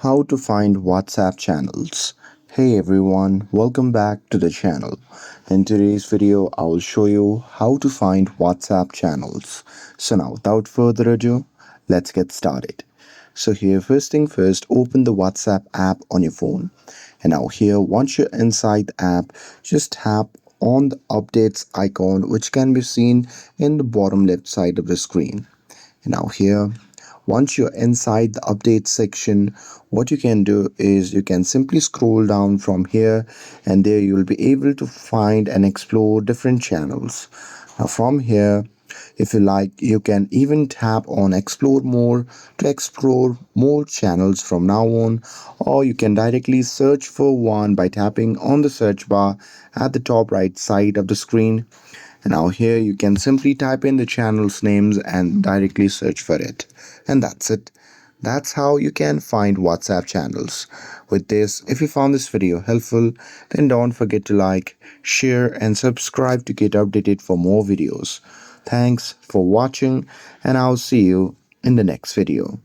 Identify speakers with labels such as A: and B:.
A: How to find WhatsApp channels. Hey everyone, welcome back to the channel. In today's video, I will show you how to find WhatsApp channels. So now without further ado, let's get started. So here, first thing first, open the WhatsApp app on your phone. And now here, once you're inside the app, just tap on the updates icon, which can be seen in the bottom left side of the screen. And now here, once you're inside the update section, what you can do is you can simply scroll down from here, and there you will be able to find and explore different channels. Now from here, if you like, you can even tap on explore more to explore more channels from now on, or you can directly search for one by tapping on the search bar at the top right side of the screen. And now here you can simply type in the channel's names and directly search for it. And that's it. That's how you can find WhatsApp channels. With this, if you found this video helpful, then don't forget to like, share and subscribe to get updated for more videos. Thanks for watching, and I'll see you in the next video.